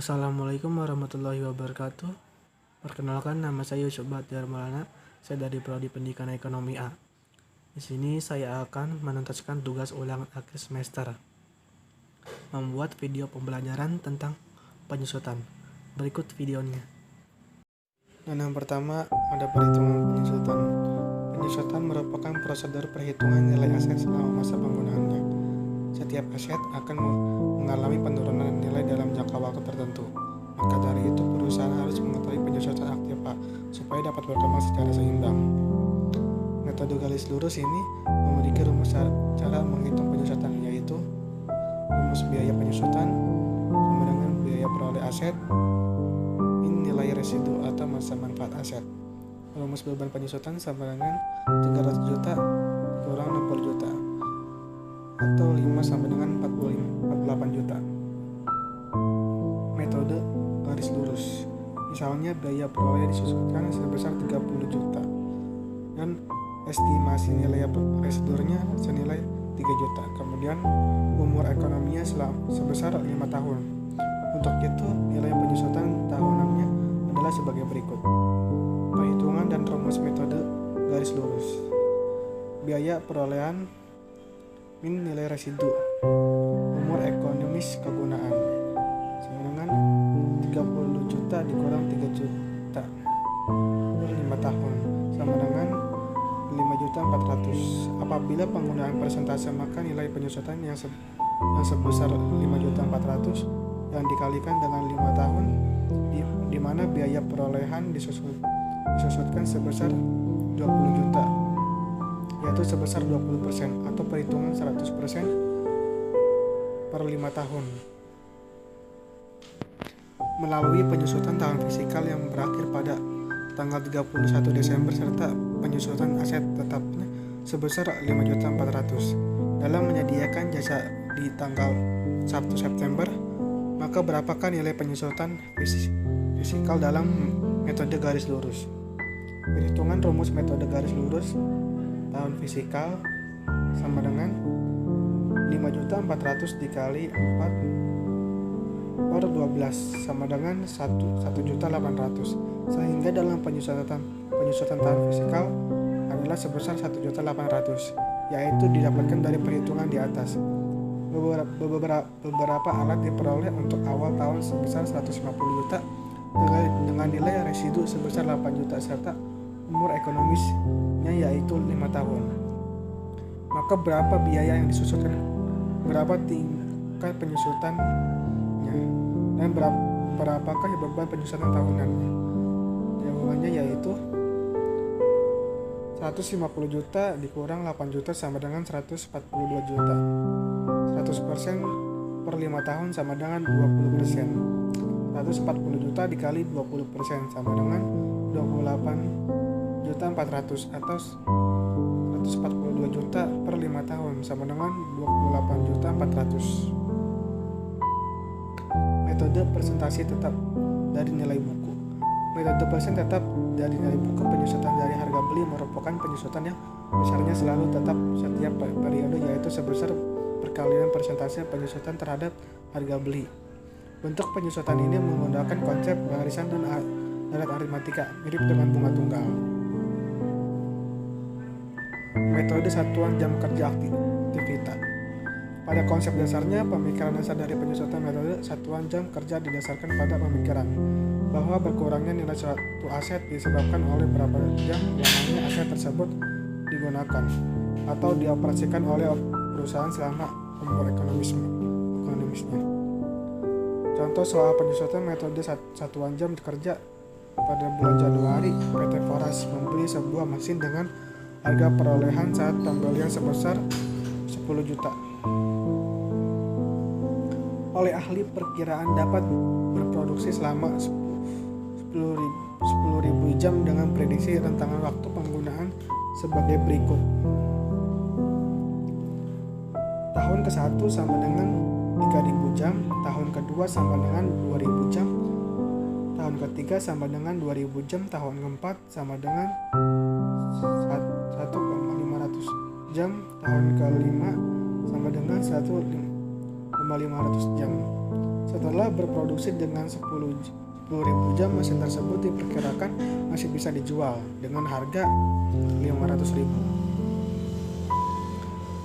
Assalamualaikum warahmatullahi wabarakatuh. Perkenalkan, nama saya Yusuf Bahtiar Maulana. Saya dari Prodi Pendidikan Ekonomi A. Di sini saya akan menuntaskan tugas ulangan akhir semester, membuat video pembelajaran tentang penyusutan. Berikut videonya. Dan yang pertama ada perhitungan penyusutan. Penyusutan merupakan prosedur perhitungan nilai aset selama masa penggunaannya. Setiap aset akan mengalami penurunan nilai dalam jangka waktu tertentu. Maka dari itu perusahaan harus mengetahui penyusutan aktif A supaya dapat berkembang secara seimbang. Metode garis lurus ini memiliki rumus cara menghitung penyusutan, yaitu rumus biaya penyusutan sama dengan biaya peroleh aset min nilai residu atau masa manfaat aset. Rumus beban penyusutan sama dengan 300 juta kurang 60 juta atau 5 sama dengan 48 juta. Metode garis lurus, misalnya biaya peroleh disusutkan sebesar 30 juta dan estimasi nilai residurnya senilai 3 juta. Kemudian umur ekonominya sebesar 5 tahun. Untuk itu nilai penyusutan tahunannya adalah sebagai berikut. Perhitungan dan rumus metode garis lurus. Biaya perolehan min nilai residu, umur ekonomis kegunaan sama dengan 30 juta dikurang 3 juta per 5 tahun sama dengan 5.400.000. Apabila penggunaan persentase, maka nilai penyusutan yang sebesar 5.400.000 yang dikalikan dengan 5 tahun di mana biaya perolehan disusutkan sebesar 20 juta, yaitu sebesar 20% atau perhitungan 100% per 5 tahun. Melalui penyusutan tahun fiskal yang berakhir pada tanggal 31 Desember serta penyusutan aset tetapnya sebesar 5.400.000 dalam menyediakan jasa di tanggal 1 September, maka berapakah nilai penyusutan fiskal dalam metode garis lurus? Perhitungan rumus metode garis lurus tahun fiskal sama dengan 5.400.000 dikali 4 per 12 sama dengan 1.800.000, sehingga dalam penyusutan tahun fiskal adalah sebesar 1.800.000, yaitu didapatkan dari perhitungan di atas. Beberapa alat diperoleh untuk awal tahun sebesar 150 juta dengan nilai residu sebesar 8 juta serta umur ekonomisnya yaitu 5 tahun. Maka berapa biaya yang disusutkan, berapa tingkat penyusutannya, dan berapakah beban penyusutan tahunannya? Jawabannya yaitu 150 juta dikurang 8 juta sama dengan 142 juta. 100% per 5 tahun sama dengan 20%. 140 juta dikali 20% sama dengan 28.400.000 atau 142 juta per 5 tahun sama dengan 28.400.000. Metode presentasi tetap dari nilai buku. Metode persen tetap dari nilai buku penyusutan dari harga beli merupakan penyusutan yang besarnya selalu tetap setiap periode, yaitu sebesar perkalian persentase penyusutan terhadap harga beli. Bentuk penyusutan ini menggunakan konsep barisan dan alat aritmatika mirip dengan bunga tunggal. Metode satuan jam kerja aktivitas. Pada konsep dasarnya, pemikiran dasar dari penyusutan metode satuan jam kerja didasarkan pada pemikiran bahwa berkurangnya nilai suatu aset disebabkan oleh berapa jam lamanya aset tersebut digunakan atau dioperasikan oleh perusahaan selama umur ekonomisnya. Contoh soal penyusutan metode satuan jam kerja. Pada bulan Januari, PT Foras membeli sebuah mesin dengan harga perolehan saat pembelian sebesar 10 juta. Oleh ahli perkiraan dapat berproduksi selama 10.000 jam dengan prediksi rentangan waktu penggunaan sebagai berikut. Tahun ke-1 sama dengan 3.000 jam, tahun kedua sama dengan 2.000 jam, tahun ketiga sama dengan 2.000 jam, tahun keempat sama dengan 1.500 jam, tahun kelima sama dengan 1.500 jam. Setelah berproduksi dengan 10.000 jam, mesin tersebut diperkirakan masih bisa dijual dengan harga 500.000.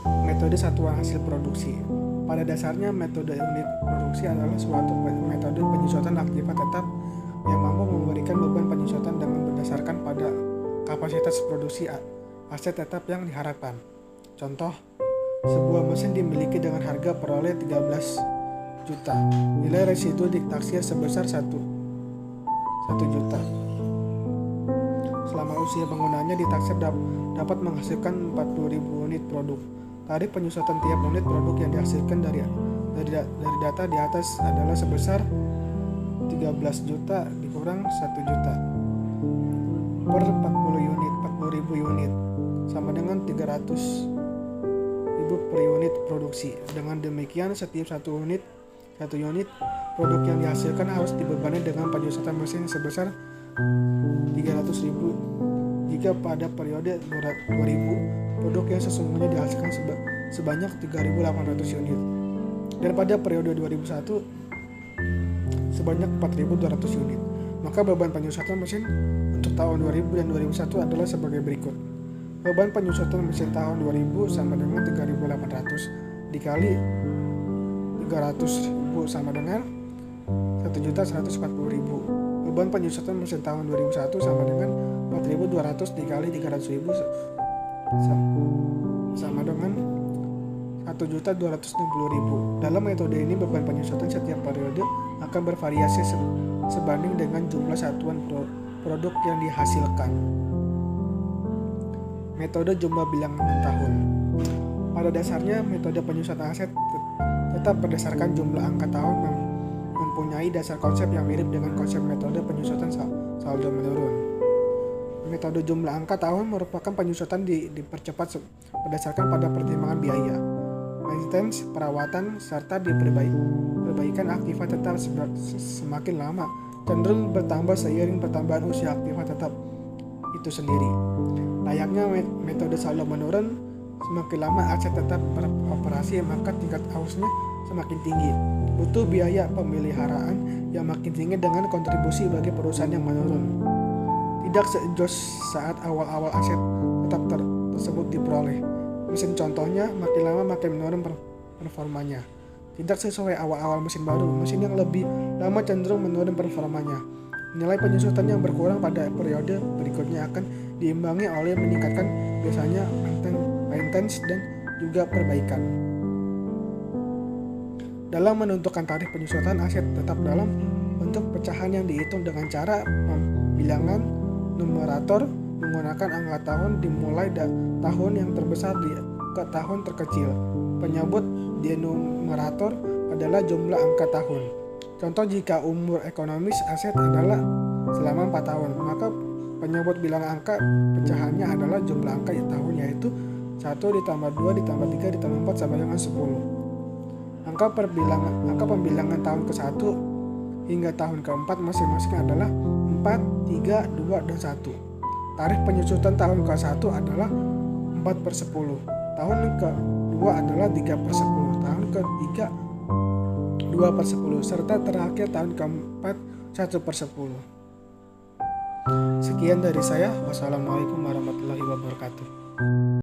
Metode satuan hasil produksi. Pada dasarnya, metode unit produksi adalah suatu metode penyusutan aktivitas tetap yang mampu memberikan beban penyusutan dengan berdasarkan pada kapasitas produksi aset tetap yang diharapkan. Contoh, sebuah mesin dimiliki dengan harga peroleh 13 juta. Nilai residu ditaksir sebesar 1 juta. Selama usia penggunaannya ditaksir dapat menghasilkan 40.000 unit produk. Tarif penyusutan tiap unit produk yang dihasilkan dari data di atas adalah sebesar 13 juta dikurang 1 juta per 40.000 unit sama dengan 300.000 per unit produksi. Dengan demikian, setiap satu unit produk yang dihasilkan harus dibebani dengan penyusutan mesin sebesar 300.000 jika pada periode 2000 produk yang sesungguhnya dihasilkan sebanyak 3.800 unit, dan pada periode 2001 sebanyak 4.200 unit. Maka beban penyusutan mesin untuk tahun 2000 dan 2001 adalah sebagai berikut. Beban penyusutan mesin tahun 2000 sama dengan 3.800 dikali 300.000 sama dengan 1.140.000. Beban penyusutan mesin tahun 2001 sama dengan 4.200 dikali 300.000 sama dengan 1.260.000. Dalam metode ini, beban penyusutan setiap periode akan bervariasi sebanding dengan jumlah satuan produk yang dihasilkan. Metode jumlah bilangan tahun. Pada dasarnya, metode penyusutan aset tetap berdasarkan jumlah angka tahun yang mempunyai dasar konsep yang mirip dengan konsep metode penyusutan saldo menurun. Metode jumlah angka tahun merupakan penyusutan dipercepat berdasarkan pada pertimbangan biaya, maintenance, perawatan, serta perbaikan aktivitas tetap semakin lama cenderung bertambah seiring pertambahan usia aktivitas tetap itu sendiri. Layaknya metode saldo menurun, semakin lama aset tetap beroperasi maka tingkat ausnya semakin tinggi. Butuh biaya pemeliharaan yang makin tinggi dengan kontribusi bagi perusahaan yang menurun. Tidak sejauh saat awal-awal aset tetap tersebut diperoleh. Mesin contohnya makin lama makin menurun performanya. Tidak sesuai awal-awal mesin baru, mesin yang lebih lama cenderung menurun performanya. Nilai penyusutan yang berkurang pada periode berikutnya akan diimbangi oleh meningkatkan biasanya maintenance dan juga perbaikan. Dalam menentukan tarif penyusutan aset tetap dalam bentuk pecahan yang dihitung dengan cara pembilangan numerator menggunakan angka tahun dimulai tahun yang terbesar ke tahun terkecil. Penyebut denominator adalah jumlah angka tahun. Contoh, jika umur ekonomis aset adalah selama 4 tahun, maka penyebut bilangan angka pecahannya adalah jumlah angka tahun, yaitu 1 ditambah 2 ditambah 3 ditambah 4 sama dengan 10. Angka pembilangan tahun ke-1 hingga tahun ke-4 masing-masing adalah 4, 3, 2, dan 1. Tarif penyusutan tahun ke-1 adalah 4/10, tahun ke-2 adalah 3/10, tahun ke-3 2/10, serta terakhir tahun ke-4 1/10. Sekian dari saya. Wassalamualaikum warahmatullahi wabarakatuh.